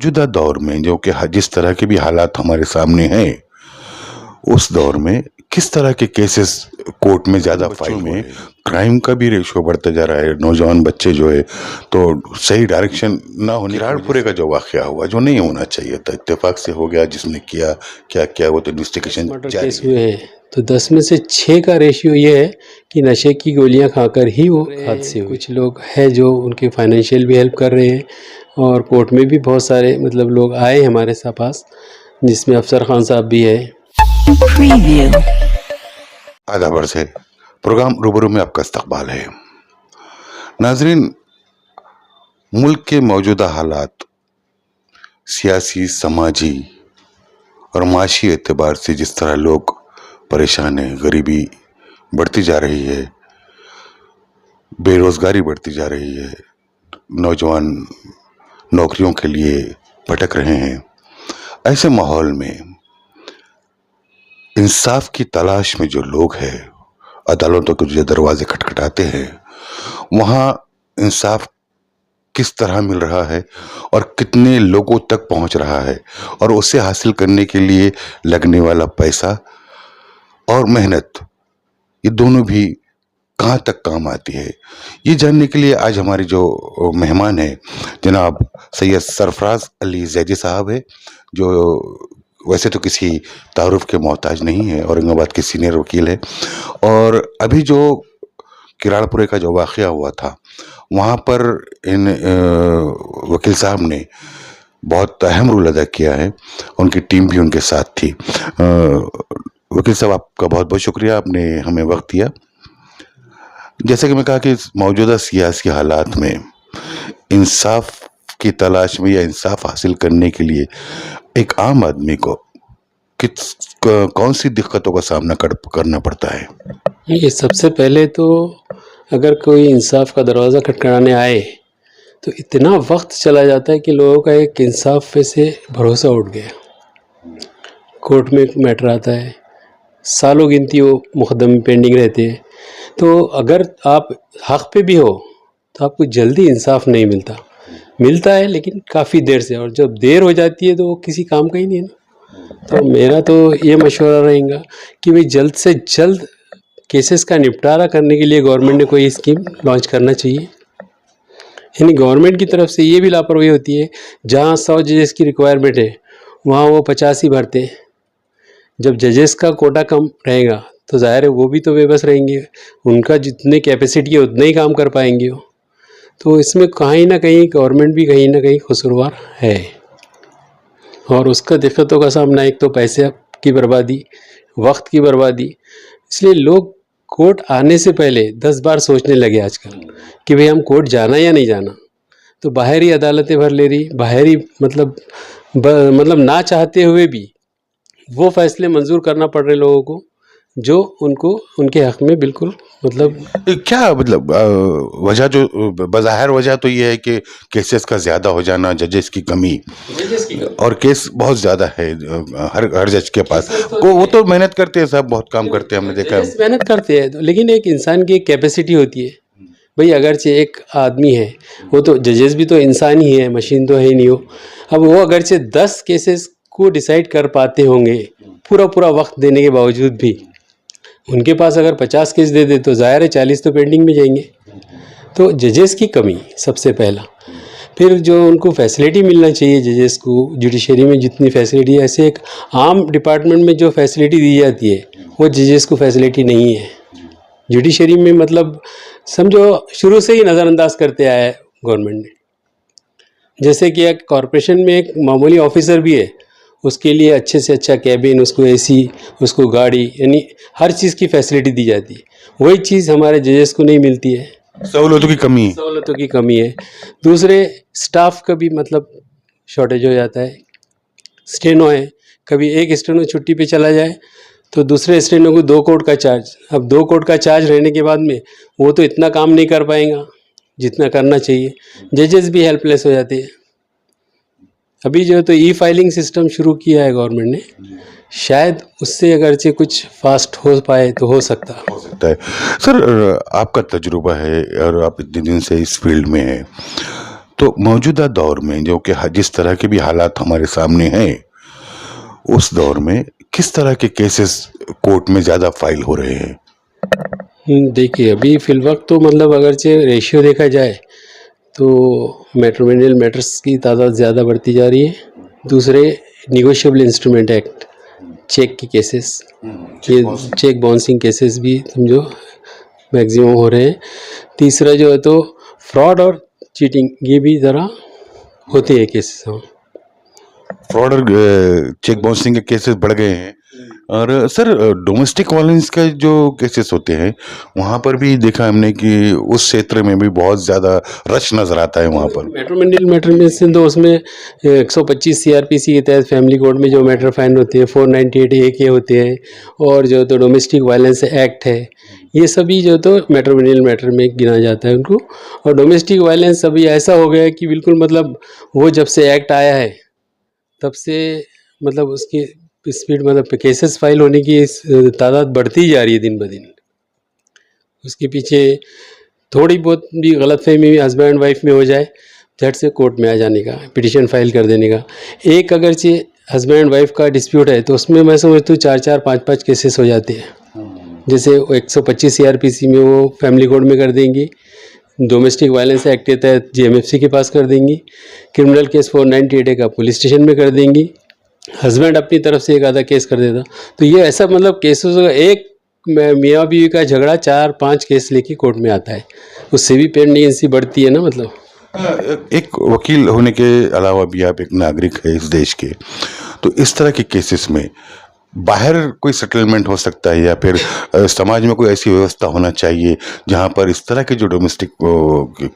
मौजूदा दौर में जो कि जिस तरह के भी हालात हमारे सामने हैं, उस दौर में किस तरह के केसेस कोर्ट में ज़्यादा फाइल में क्राइम का भी रेशो बढ़ता जा रहा है, नौजवान बच्चे जो है तो सही डायरेक्शन ना होने, किराड़पुरे का जो वाक़या हुआ जो नहीं होना चाहिए था, इत्तेफाक से हो गया, जिसने किया क्या किया वो तो इन्वेस्टिगेशन जारी केस हुए हैं तो 10 में से 6 का रेशियो ये है कि नशे की गोलियां खाकर ही वो हादसे हुए। कुछ लोग हैं जो उनके फाइनेंशियल भी हेल्प कर रहे हैं और कोर्ट में भी बहुत सारे मतलब लोग आए हैं हमारे पास, जिसमें अफसर खान साहब भी है। आदाब अर्ज़ है, प्रोग्राम रूबरू में आपका इस्तकबाल है। नाज़रीन, मुल्क के मौजूदा हालात सियासी, समाजी और माशी एतबार से जिस तरह लोग परेशान हैं, गरीबी बढ़ती जा रही है, बेरोज़गारी बढ़ती जा रही है, नौजवान नौकरियों के लिए भटक रहे हैं, ऐसे माहौल में इंसाफ की तलाश में जो लोग हैं, अदालतों के जो दरवाजे खटखटाते हैं, वहाँ इंसाफ किस तरह मिल रहा है और कितने लोगों तक पहुँच रहा है और उसे हासिल करने के लिए लगने वाला पैसा और मेहनत, ये दोनों भी कहाँ तक काम आती है, ये जानने के लिए आज हमारे जो मेहमान हैं जनाब सैयद सरफराज अली जैदी साहब है, जो वैसे तो किसी तारुफ के मोहताज नहीं है, औरंगाबाद के सीनियर वकील है। और अभी जो किराड़पुरे का जो वाक़या हुआ था, वहाँ पर इन वकील साहब ने बहुत अहम रोल अदा किया है, उनकी टीम भी उनके साथ थी। वकील साहब, आपका बहुत बहुत शुक्रिया, आपने हमें वक्त दिया। जैसे कि मैं कहा कि मौजूदा सियासी हालात में इंसाफ की तलाश में या इंसाफ हासिल करने के लिए एक आम आदमी को कौन सी दिक्कतों का सामना करना पड़ता है? ये सबसे पहले तो अगर कोई इंसाफ का दरवाज़ा खटखटाने आए तो इतना वक्त चला जाता है कि लोगों का एक इंसाफ पे से भरोसा उठ गया। कोर्ट में एक मैटर आता है, सालों गिनती वो मुकदमे पेंडिंग रहते हैं, तो अगर आप हक़ पे भी हो तो आपको जल्दी इंसाफ नहीं मिलता है लेकिन काफ़ी देर से, और जब देर हो जाती है तो वो किसी काम का ही नहीं है ना। तो मेरा तो ये मशवरा रहेगा कि भाई जल्द से जल्द केसेस का निपटारा करने के लिए गवर्नमेंट ने कोई स्कीम लॉन्च करना चाहिए। यानी गवर्नमेंट की तरफ से ये भी लापरवाही होती है, जहाँ 100 जजेस की रिक्वायरमेंट है वहाँ वो 50 ही भरते हैं। जब जजेस का कोटा कम रहेगा तो ज़ाहिर है वो भी तो बेबस रहेंगे, उनका जितने कैपेसिटी है उतना ही काम कर पाएंगे वो। तो इसमें कहीं ना कहीं गवर्नमेंट भी कहीं ना कहीं कसूरवार है, और उसका दिक्कतों का सामना, एक तो पैसे की बर्बादी, वक्त की बर्बादी, इसलिए लोग कोर्ट आने से पहले 10 बार सोचने लगे आजकल कि भाई हम कोर्ट जाना या नहीं जाना। तो बाहर ही अदालतें भर ले रही, बाहर ही मतलब ना चाहते हुए भी वो फैसले मंजूर करना पड़ रहे लोगों को जो उनको उनके हक़ में बिल्कुल मतलब क्या मतलब वजह, जो बज़ाहिर वजह तो ये है कि केसेस का ज़्यादा हो जाना, जजेस की कमी, और केस बहुत ज़्यादा है हर जज के पास। वो तो मेहनत करते हैं, सब बहुत काम करते हैं, हमने देखा है मेहनत करते हैं, लेकिन एक इंसान की एक कैपेसिटी होती है भाई। अगरचे एक आदमी है, वो तो जजेस भी तो इंसान ही है, मशीन तो है ही नहीं हो। अब वो अगरचे 10 केसेस को डिसाइड कर पाते होंगे पूरा वक्त देने के बावजूद भी, उनके पास अगर 50 केस दे दे तो ज़ाहिर है 40 तो पेंडिंग में जाएंगे। तो जजेस की कमी सबसे पहला, फिर जो उनको फैसिलिटी मिलना चाहिए जजेस को, जुडिशरी में जितनी फैसिलिटी है, ऐसे एक आम डिपार्टमेंट में जो फैसिलिटी दी जाती है वो जजेस को फैसिलिटी नहीं है जुडिशरी में। मतलब समझो शुरू से ही नज़रअंदाज करते आया है गवर्नमेंट ने। जैसे कि एक कॉरपोरेशन में एक मामूली ऑफिसर भी है, उसके लिए अच्छे से अच्छा कैबिन, उसको एसी, उसको गाड़ी, यानी हर चीज़ की फैसिलिटी दी जाती है। वही चीज़ हमारे जजेस को नहीं मिलती है, सहूलतों की कमी है। दूसरे स्टाफ का भी मतलब शॉर्टेज हो जाता है। स्टेनो है, कभी एक स्टेनो छुट्टी पे चला जाए तो दूसरे स्टेनो को 2 करोड़ का चार्ज। अब 2 करोड़ का चार्ज रहने के बाद में वो तो इतना काम नहीं कर पाएगा जितना करना चाहिए। जजेस भी हेल्पलेस हो जाते हैं। अभी जो तो ई फाइलिंग सिस्टम शुरू किया है गवर्नमेंट ने, शायद उससे अगरचे कुछ फास्ट हो पाए तो हो सकता है। सर, आपका तजुर्बा है और आप इतने दिन से इस फील्ड में हैं, तो मौजूदा दौर में जो कि जिस तरह के भी हालात हमारे सामने हैं, उस दौर में किस तरह के केसेस कोर्ट में ज़्यादा फाइल हो रहे हैं? देखिए अभी फ़िलवक़्त तो मतलब अगरचे रेशियो देखा जाए तो मैट्रिमोनियल मैटर्स की तादाद ज़्यादा बढ़ती जा रही है। दूसरे नेगोशिएबल इंस्ट्रूमेंट एक्ट, चेक की केसेस, ये चेक बाउंसिंग केसेस भी समझो मैक्सिमम हो रहे हैं। तीसरा जो है तो फ्रॉड और चीटिंग, ये भी ज़रा होते हैं केसेस। हाँ, फ्रॉड और चेक बाउंसिंग के केसेस बढ़ गए हैं। और सर डोमेस्टिक वायलेंस के जो केसेस होते हैं, वहाँ पर भी देखा हमने कि उस क्षेत्र में भी बहुत ज़्यादा रश नज़र आता है वहाँ पर। मैट्रिमोनियल मैटर में से तो उसमें 125 सीआरपीसी के तहत फैमिली कोड में जो मैटर फाइन होते हैं 498 ए के होते हैं, और जो तो डोमेस्टिक वायलेंस एक्ट है, ये सभी जो तो मैट्रिमोनियल मैटर में गिना जाता है उनको। और डोमेस्टिक वायलेंस अभी ऐसा हो गया है कि बिल्कुल मतलब वो जब से एक्ट आया है तब से मतलब उसकी स्पीड, मतलब केसेस फाइल होने की तादाद बढ़ती जा रही है दिन ब दिन। उसके पीछे थोड़ी बहुत भी गलतफहमी हस्बैंड वाइफ में हो जाए, झट से कोर्ट में आ जाने का, पिटीशन फाइल कर देने का। एक अगरचे हस्बैंड वाइफ का डिस्प्यूट है तो उसमें मैं समझता हूँ 4-4, 5-5 केसेस हो जाते हैं। जैसे 125 सीआरपीसी में वो फैमिली कोड में कर देंगी, डोमेस्टिक वायलेंस एक्ट के तहत जीएमएफसी के पास कर देंगी, क्रिमिनल केस 498 का पुलिस स्टेशन में कर देंगी, हस्बैंड अपनी तरफ से एक आधा केस कर देता। तो ये ऐसा मतलब केसेस का एक मियाँ बीवी का झगड़ा 4-5 केस लेके कोर्ट में आता है, उससे भी पेंडेंसी बढ़ती है ना। मतलब एक वकील होने के अलावा भी आप एक नागरिक है इस देश के, तो इस तरह के केसेस में बाहर कोई सेटलमेंट हो सकता है या फिर समाज में कोई ऐसी व्यवस्था होना चाहिए जहां पर इस तरह के जो डोमेस्टिक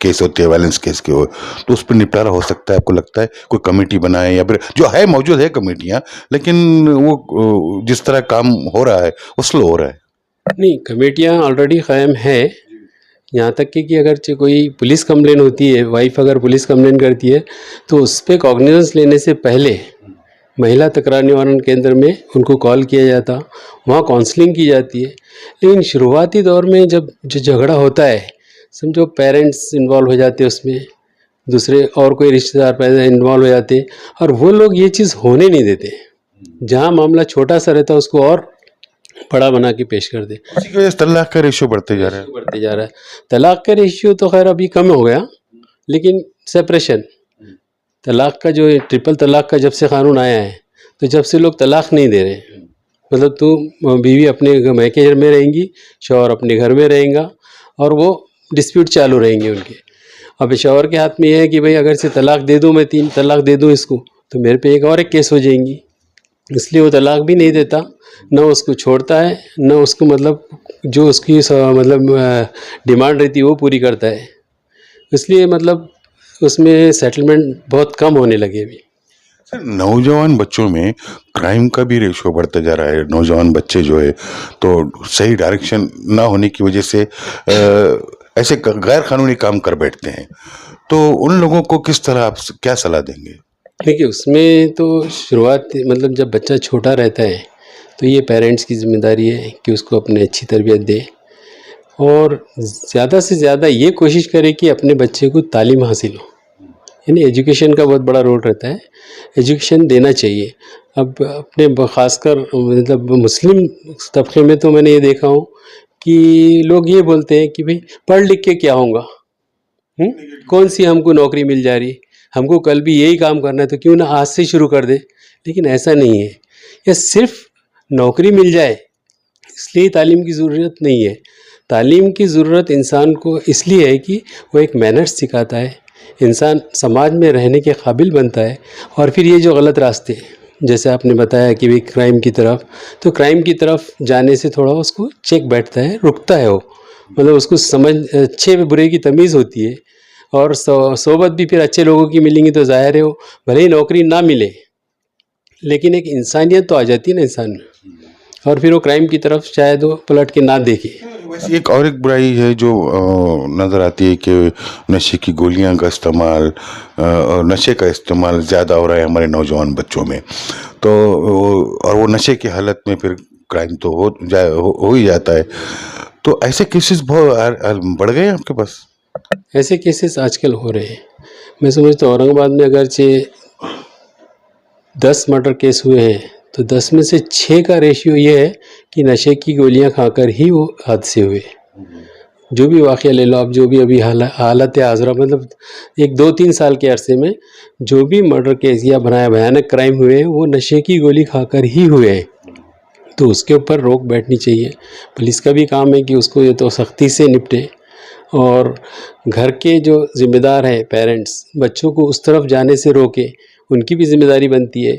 केस होते हैं, वायलेंस केस के हो, तो उस पर निपटारा हो सकता है? आपको लगता है कोई कमेटी बनाए, या फिर जो है मौजूद है कमेटियां, लेकिन वो जिस तरह काम हो रहा है वो स्लो हो रहा है? नहीं, कमेटियाँ ऑलरेडी कायम है। यहाँ तक कि अगर कोई पुलिस कंप्लेन होती है, वाइफ अगर पुलिस कंप्लेन करती है तो उस पर कॉग्निजेंस लेने से पहले महिला तकरार निवारण केंद्र में उनको कॉल किया जाता, वहाँ काउंसलिंग की जाती है। लेकिन शुरुआती दौर में जब जो झगड़ा होता है, समझो पेरेंट्स इन्वॉल्व हो जाते हैं उसमें, दूसरे और कोई रिश्तेदार पैदा इन्वॉल्व हो जाते हैं, और वो लोग ये चीज़ होने नहीं देते। जहाँ मामला छोटा सा रहता है उसको और बड़ा बना के पेश कर दे, उसी की वजह से तलाक का रेशियो बढ़ते जा रहा है। बढ़ते जा रहा है। तलाक का रेशियो तो खैर अभी कम हो गया, लेकिन सेपरेशन, तलाक का जो ट्रिपल तलाक का जब से कानून आया है, तो जब से लोग तलाक नहीं दे रहे हैं। मतलब तू बीवी अपने मैके में रहेंगी, शौहर अपने घर में रहेगा, और वो डिस्प्यूट चालू रहेंगे उनके। अब शौहर के हाथ में ये है कि भाई अगर से तलाक दे दूँ, मैं 3 तलाक दे दूँ इसको, तो मेरे पे एक केस हो जाएंगी। इसलिए वो तलाक भी नहीं देता, न उसको छोड़ता है, न उसको मतलब जो उसकी मतलब डिमांड रहती है वो पूरी करता है। इसलिए मतलब उसमें सेटलमेंट बहुत कम होने लगे अभी। सर, नौजवान बच्चों में क्राइम का भी रेशियो बढ़ता जा रहा है। नौजवान बच्चे जो है तो सही डायरेक्शन ना होने की वजह से ऐसे गैर कानूनी काम कर बैठते हैं, तो उन लोगों को किस तरह आप क्या सलाह देंगे? देखिए उसमें तो शुरुआत मतलब जब बच्चा छोटा रहता है तो ये पेरेंट्स की जिम्मेदारी है कि उसको अपने अच्छी तरबियत दे, और ज़्यादा से ज़्यादा ये कोशिश करे कि अपने बच्चे को तालीम हासिल हो। यानी एजुकेशन का बहुत बड़ा रोल रहता है, एजुकेशन देना चाहिए। अब अपने ख़ासकर मतलब मुस्लिम तबके में तो मैंने ये देखा हूँ कि लोग ये बोलते हैं कि भाई पढ़ लिख के क्या होगा, कौन सी हमको नौकरी मिल जा रही, हमको कल भी यही काम करना है तो क्यों ना आज से शुरू कर दे। लेकिन ऐसा नहीं है, या सिर्फ नौकरी मिल जाए इसलिए तालीम की ज़रूरत नहीं है। तालीम की ज़रूरत इंसान को इसलिए है कि वो एक मैनर्स सिखाता है, इंसान समाज में रहने के काबिल बनता है। और फिर ये जो गलत रास्ते, जैसे आपने बताया कि भाई क्राइम की तरफ, तो क्राइम की तरफ जाने से थोड़ा उसको चेक बैठता है, रुकता है वो, मतलब उसको समझ अच्छे बुरे की तमीज़ होती है। और सोबत भी फिर अच्छे लोगों की मिलेंगी तो ज़ाहिर है वो भले ही नौकरी ना मिले, लेकिन एक इंसानियत तो आ जाती है ना इंसान में, और फिर वो क्राइम की तरफ शायद वो पलट के ना देखे। वैसे एक और एक बुराई है जो नज़र आती है कि नशे की गोलियां का इस्तेमाल और नशे का इस्तेमाल ज़्यादा हो रहा है हमारे नौजवान बच्चों में, तो और वो नशे की हालत में फिर क्राइम तो हो ही जाता है। तो ऐसे केसेस बहुत बढ़ गए हैं आपके पास? ऐसे केसेस आजकल हो रहे हैं, मैं समझता हूँ औरंगाबाद में अगरचे 10 मर्डर केस हुए हैं तो 10 में से 6 का रेशियो ये है कि नशे की गोलियां खाकर ही वो हादसे हुए। जो भी वाक़या ले लो आप, जो भी अभी हालत हाज़िरा मतलब एक 2-3 साल के अरसे में जो भी मर्डर केस या भयानक क्राइम हुए हैं वो नशे की गोली खाकर ही हुए हैं। तो उसके ऊपर रोक बैठनी चाहिए। पुलिस का भी काम है कि उसको ये तो सख्ती से निपटे, और घर के जो ज़िम्मेदार हैं पेरेंट्स बच्चों को उस तरफ जाने से रोके, उनकी भी ज़िम्मेदारी बनती है।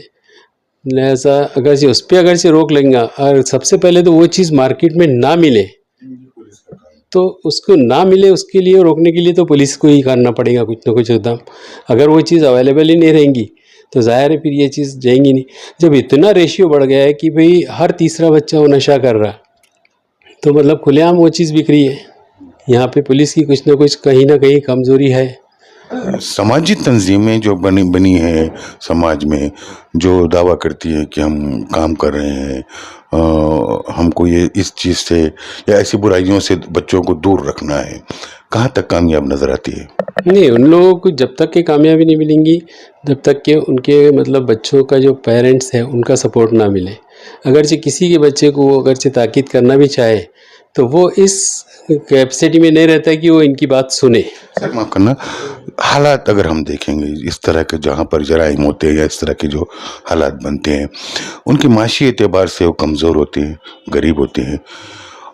लिहाजा अगर से उस पर अगर से रोक लगेगा, और सबसे पहले तो वो चीज़ मार्केट में ना मिले, तो उसको ना मिले उसके लिए रोकने के लिए तो पुलिस को ही करना पड़ेगा कुछ ना कुछ एकदम। अगर वो चीज़ अवेलेबल ही नहीं रहेंगी तो ज़ाहिर है फिर ये चीज़ जाएंगी नहीं। जब इतना रेशियो बढ़ गया है कि भाई हर तीसरा बच्चा वो नशा कर रहा, तो मतलब खुलेआम वो चीज़ बिक रही है। यहाँ पे पुलिस की कुछ ना कहीं कमज़ोरी है। समाजी तंजीमें जो बनी है समाज में, जो दावा करती है कि हम काम कर रहे हैं, हमको ये इस चीज़ से या ऐसी बुराइयों से बच्चों को दूर रखना है, कहाँ तक कामयाब नज़र आती है? नहीं, उन लोगों को जब तक के कामयाबी नहीं मिलेंगी जब तक के उनके मतलब बच्चों का जो पेरेंट्स है उनका सपोर्ट ना मिले। अगरचे किसी के बच्चे को वो अगरचे ताकीद करना भी चाहे तो वो इस कैपेसिटी में नहीं रहता कि वो इनकी बात सुने। सर माफ़ करना, हालात अगर हम देखेंगे इस तरह के जहाँ पर जराइम होते हैं या इस तरह के जो हालात बनते हैं, उनके माशी एतबार से वो कमज़ोर होते हैं, गरीब होते हैं,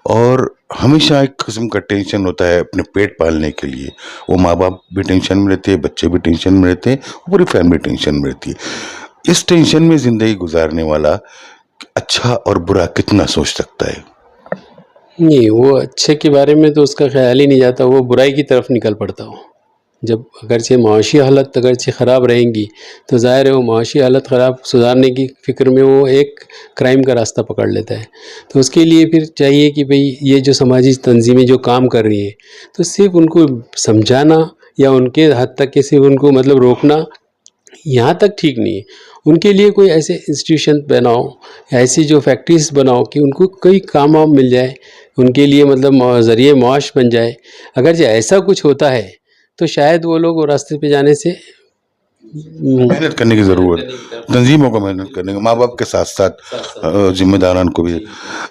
और हमेशा एक किस्म का टेंशन होता है अपने पेट पालने के लिए। वो माँ बाप भी टेंशन में रहते हैं, बच्चे भी टेंशन में रहते हैं, पूरी फैमिली टेंशन में रहती है। इस टेंशन में ज़िंदगी गुजारने वाला अच्छा और बुरा कितना सोच सकता है? नहीं, वो अच्छे के बारे में तो उसका ख्याल ही नहीं जाता, वो बुराई की तरफ निकल पड़ता हो। जब अगरचे माशी हालत अगरचे ख़राब रहेंगी तो ज़ाहिर है वो माशी हालत ख़राब सुधारने की फ़िक्र में वो एक क्राइम का रास्ता पकड़ लेता है। तो उसके लिए फिर चाहिए कि भाई ये जो समाजी तंजीमें जो काम कर रही हैं तो सिर्फ़ उनको समझाना या उनके हद तक के सिर्फ उनको मतलब रोकना यहाँ तक ठीक नहीं है। उनके लिए कोई ऐसे इंस्टीट्यूशन बनाओ, ऐसी जो फैक्ट्रीज बनाओ कि उनको कई काम वाम मिल जाए, उनके लिए मतलब ज़रिए माश बन जाए। अगर जो ऐसा कुछ होता है तो शायद वो लोग वो रास्ते पे जाने से मेहनत करने की ज़रूरत, तंजीमों को मेहनत करने की, माँ बाप के साथ साथ जिम्मेदारान को भी।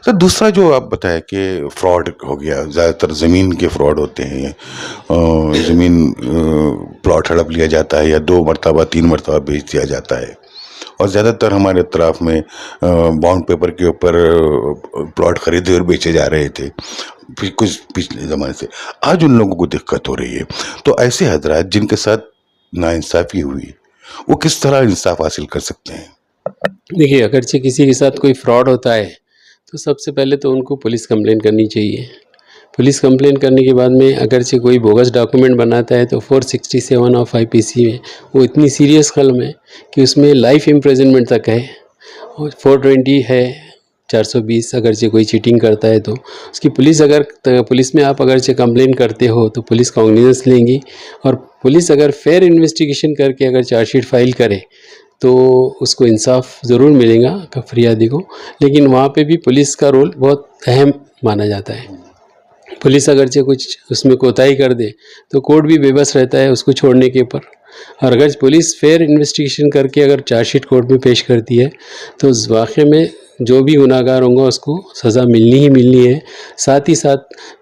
सर दूसरा जो आप बताया कि फ्रॉड हो गया, ज़्यादातर ज़मीन के फ्रॉड होते हैं, ज़मीन प्लॉट हड़प लिया जाता है या 2 मरतबा 3 मरतबा बेच दिया जाता है, और ज़्यादातर हमारे अतराफ़ में बॉन्ड पेपर के ऊपर प्लॉट खरीदे और बेचे जा रहे थे कुछ पिछले ज़माने से। आज उन लोगों को दिक्कत हो रही है, तो ऐसे हजरात जिनके साथ नाइंसाफ़ी हुई, वो किस तरह इंसाफ हासिल कर सकते हैं? देखिए, अगरचे किसी के साथ कोई फ्रॉड होता है तो सबसे पहले तो उनको पुलिस कंप्लेन करनी चाहिए। पुलिस कंप्लेन करने के बाद में अगरचे कोई बोगस डॉक्यूमेंट बनाता है तो 467 ऑफ आईपीसी में वो इतनी सीरियस कलम है कि उसमें लाइफ इम्प्रिजनमेंट तक है, और 420 है 420 अगरचे कोई चीटिंग करता है तो उसकी पुलिस में आप अगरचे कंप्लेन करते हो तो पुलिस कॉग्निजेंस लेंगी, और पुलिस अगर फेयर इन्वेस्टिगेशन करके अगर चार्जशीट फाइल करे तो उसको इंसाफ ज़रूर मिलेगा फरियादी को। लेकिन वहाँ पे भी पुलिस का रोल बहुत अहम माना जाता है। पुलिस अगरचे कुछ उसमें कोताही कर दे तो कोर्ट भी बेबस रहता है उसको छोड़ने के ऊपर, और अगर पुलिस फेयर इन्वेस्टिगेशन करके अगर चार्जशीट कोर्ट में पेश करती है तो उस वाक़े में जो भी गुनाहगार होंगे उसको सज़ा मिलनी ही मिलनी है। साथ ही साथ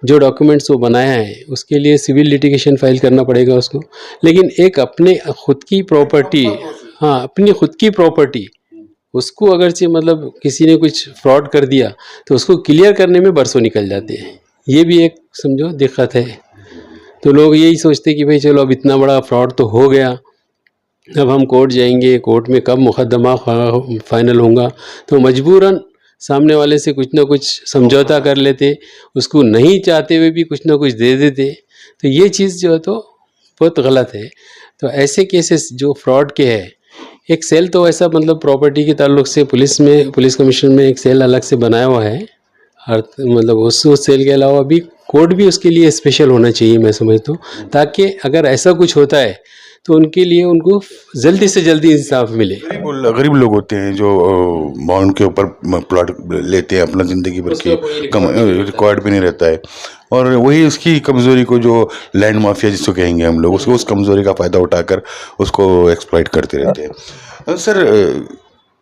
जो डॉक्यूमेंट्स वो बनाया है उसके लिए सिविल लिटिगेशन फाइल करना पड़ेगा उसको। लेकिन एक अपने खुद की प्रॉपर्टी, हाँ अपनी खुद की प्रॉपर्टी, उसको अगरचे मतलब किसी ने कुछ फ्रॉड कर दिया तो उसको क्लियर करने में बरसों निकल जाते हैं। ये भी एक समझो दिक्कत है। तो लोग यही सोचते कि भाई चलो अब इतना बड़ा फ्रॉड तो हो गया, अब हम कोर्ट जाएंगे, कोर्ट में कब मुकदमा फाइनल होगा, तो मजबूरन सामने वाले से कुछ ना कुछ समझौता कर लेते, उसको नहीं चाहते हुए भी कुछ ना कुछ दे देते। तो ये चीज़ जो है तो बहुत गलत है। तो ऐसे केसेस जो फ्रॉड के है, एक सेल तो ऐसा मतलब प्रॉपर्टी के ताल्लुक से पुलिस कमीशन में एक सेल अलग से बनाया हुआ है, हर मतलब उस सेल के अलावा भी कोर्ट भी उसके लिए स्पेशल होना चाहिए मैं समझता हूँ, ताकि अगर ऐसा कुछ होता है तो उनके लिए उनको जल्दी से जल्दी इंसाफ मिले। गरीब लोग होते हैं जो बॉन्ड के ऊपर प्लॉट लेते हैं, अपना ज़िंदगी भर की रिकॉर्ड भी नहीं रहता है, और वही उसकी कमज़ोरी को, जो लैंड माफिया जिसको कहेंगे हम लोग, उसको उस कमज़ोरी का फ़ायदा उठाकर उसको एक्सप्लॉइट करते रहते हैं। सर,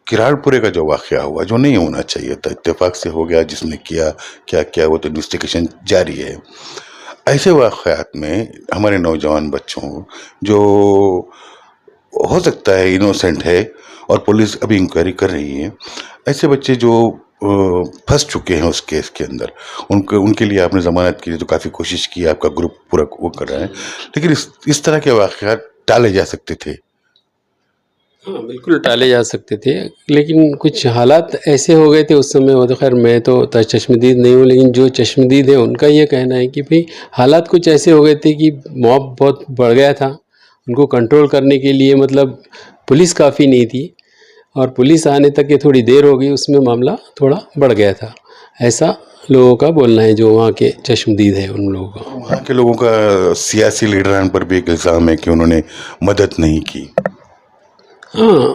किराड़पुरे का जो वाक़या हुआ, जो नहीं होना चाहिए था, इत्तेफाक से हो गया, जिसने किया क्या किया वो तो इन्वेस्टिगेशन जारी है। ऐसे वाक़यात में हमारे नौजवान बच्चों, जो हो सकता है इनोसेंट है और पुलिस अभी इंक्वायरी कर रही है, ऐसे बच्चे जो फंस चुके हैं उस केस के अंदर, उनके लिए आपने ज़मानत के लिए तो काफ़ी कोशिश की, आपका ग्रुप पूरा वो कर रहा है, लेकिन इस तरह के वाक़यात टाले जा सकते थे। हाँ, बिल्कुल टाले जा सकते थे, लेकिन कुछ हालात ऐसे हो गए थे उस समय। वो तो खैर मैं तो चश्मदीद नहीं हूँ, लेकिन जो चश्मदीद है उनका ये कहना है कि भाई हालात कुछ ऐसे हो गए थे कि मॉब बहुत बढ़ गया था, उनको कंट्रोल करने के लिए मतलब पुलिस काफ़ी नहीं थी, और पुलिस आने तक ये थोड़ी देर हो गई, उसमें मामला थोड़ा बढ़ गया था, ऐसा लोगों का बोलना है जो वहाँ के चश्मदीद है उन लोगों का। वहाँ के लोगों का सियासी लीडरान पर भी एक इल्ज़ाम है कि उन्होंने मदद नहीं की। हाँ,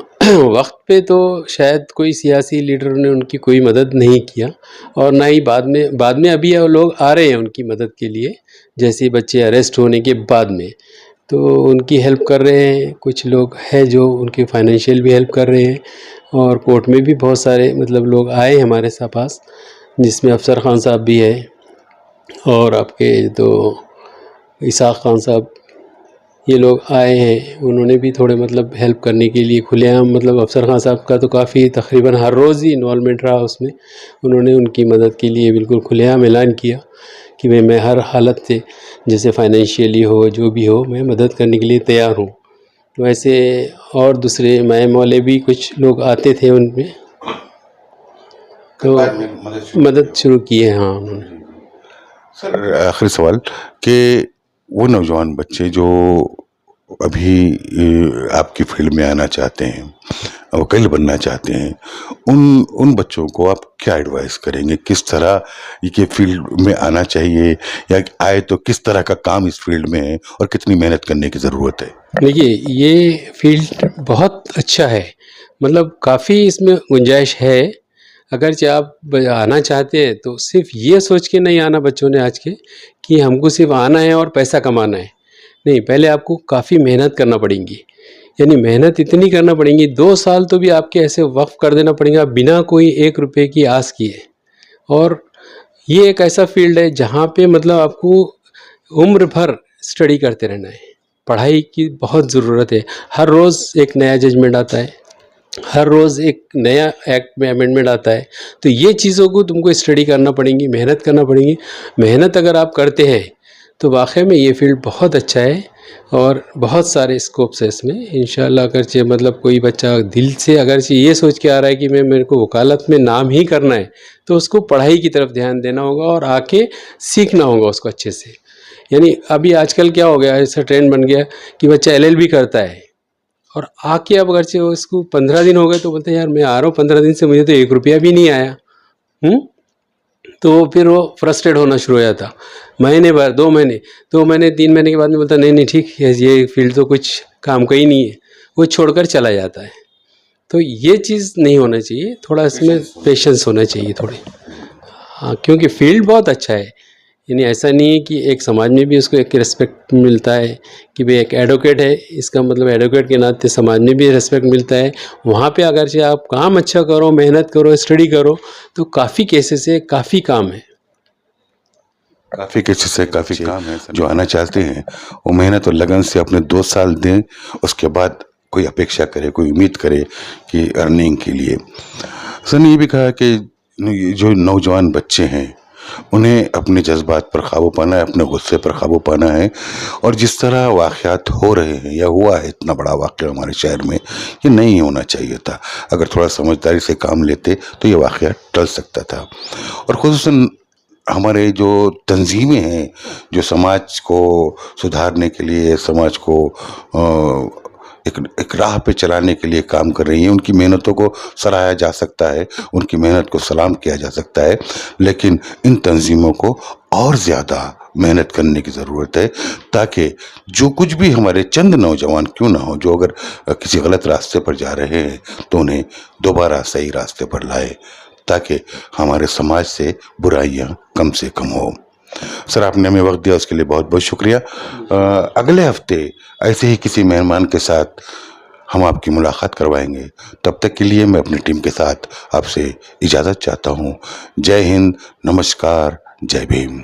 वक्त पे तो शायद कोई सियासी लीडर ने उनकी कोई मदद नहीं किया, और ना ही बाद में अभी लोग आ रहे हैं उनकी मदद के लिए, जैसे बच्चे अरेस्ट होने के बाद में तो उनकी हेल्प कर रहे हैं। कुछ लोग हैं जो उनकी फाइनेंशियल भी हेल्प कर रहे हैं, और कोर्ट में भी बहुत सारे मतलब लोग आए हमारे पास, जिसमें अफसर खान साहब भी है, और आपके तो इसाक खान साहब, ये लोग आए हैं। उन्होंने भी थोड़े मतलब हेल्प करने के लिए खुलेआम, मतलब अफसर खान साहब का तो काफ़ी तकरीबन हर रोज़ ही इन्वॉल्वमेंट रहा उसमें। उन्होंने उनकी मदद के लिए बिल्कुल खुलेआम ऐलान किया कि मैं हर हालत से, जैसे फाइनेंशियली हो जो भी हो, मैं मदद करने के लिए तैयार हूँ। वैसे और दूसरे मैम वाले भी कुछ लोग आते थे उनमें, तो मदद शुरू की है। हाँ, उन्होंने। सर, आखिरी सवाल कि वो नौजवान बच्चे जो अभी आपकी फील्ड में आना चाहते हैं, वकील बनना चाहते हैं, उन बच्चों को आप क्या एडवाइस करेंगे? किस तरह ये फील्ड में आना चाहिए, या आए तो किस तरह का काम इस फील्ड में है और कितनी मेहनत करने की ज़रूरत है? देखिए, ये फील्ड बहुत अच्छा है, मतलब काफ़ी इसमें गुंजाइश है। अगर आप आना चाहते हैं तो सिर्फ ये सोच के नहीं आना बच्चों ने आज के, कि हमको सिर्फ आना है और पैसा कमाना है। नहीं, पहले आपको काफ़ी मेहनत करना पड़ेगी, यानी मेहनत इतनी करना पड़ेगी, 2 साल तो भी आपके ऐसे वक्फ कर देना पड़ेगा बिना कोई 1 रुपये की आस किए। और ये एक ऐसा फील्ड है जहाँ पे मतलब आपको उम्र भर स्टडी करते रहना है, पढ़ाई की बहुत ज़रूरत है। हर रोज़ एक नया जजमेंट आता है, हर रोज़ एक नया एक्ट में अमेंडमेंट आता है, तो ये चीज़ों को तुमको स्टडी करना पड़ेंगी, मेहनत करना पड़ेगी। मेहनत अगर आप करते हैं तो वाकई में ये फील्ड बहुत अच्छा है, और बहुत सारे स्कोप्स है इसमें इंशाल्लाह। अगर मतलब कोई बच्चा दिल से अगर ये सोच के आ रहा है कि मेरे को वकालत में नाम ही करना है, तो उसको पढ़ाई की तरफ ध्यान देना होगा और आके सीखना होगा उसको अच्छे से। यानी अभी आजकल क्या हो गया, ऐसा ट्रेंड बन गया कि बच्चा LLB करता है, और आके अब अगर से उसको 15 दिन हो गए तो बोलते हैं यार मैं आ रहा हूँ 15 दिन से, मुझे तो 1 रुपया भी नहीं आया। तो फिर वो फ्रस्ट्रेट होना शुरू हो जाता। महीने भर, 2 महीने, 2 महीने 3 महीने के बाद में बोलता नहीं ठीक है, ये फील्ड तो कुछ काम का ही नहीं है, वो छोड़कर चला जाता है। तो ये चीज़ नहीं होना चाहिए, थोड़ा इसमें पेशेंस होना चाहिए थोड़े। हाँ, क्योंकि फील्ड बहुत अच्छा है, यानी ऐसा नहीं है कि एक समाज में भी उसको एक रिस्पेक्ट मिलता है कि भाई एक एडवोकेट है, इसका मतलब एडवोकेट के नाते समाज में भी रिस्पेक्ट मिलता है। वहाँ पे अगर से आप काम अच्छा करो, मेहनत करो, स्टडी करो, तो काफ़ी केसेस है, काफ़ी काम है। काफ़ी केसेस है, काफ़ी काम है। जो आना चाहते हैं वो मेहनत और लगन से अपने 2 साल दें, उसके बाद कोई अपेक्षा करे, कोई उम्मीद करे कि अर्निंग के लिए। सर ने ये भी कहा कि जो नौजवान बच्चे हैं उन्हें अपने जज्बात पर काबू पाना है, अपने गुस्से पर काबू पाना है, और जिस तरह वाक़यात हो रहे हैं या हुआ है, इतना बड़ा वाक़या हमारे शहर में, ये नहीं होना चाहिए था। अगर थोड़ा समझदारी से काम लेते तो ये वाक़या टल सकता था। और ख़ुसूसन हमारे जो तंजीमें हैं, जो समाज को सुधारने के लिए, समाज को एक राह पे चलाने के लिए काम कर रही हैं। उनकी मेहनतों को सराहा जा सकता है, उनकी मेहनत को सलाम किया जा सकता है, लेकिन इन तंजीमों को और ज़्यादा मेहनत करने की ज़रूरत है, ताकि जो कुछ भी हमारे चंद नौजवान क्यों ना हो, जो अगर किसी गलत रास्ते पर जा रहे हैं तो उन्हें दोबारा सही रास्ते पर लाए, ताकि हमारे समाज से बुराइयां कम से कम हो। सर, आपने हमें वक्त दिया, उसके लिए बहुत बहुत शुक्रिया। अगले हफ्ते ऐसे ही किसी मेहमान के साथ हम आपकी मुलाकात करवाएंगे। तब तक के लिए मैं अपनी टीम के साथ आपसे इजाज़त चाहता हूँ। जय हिंद, नमस्कार, जय भीम।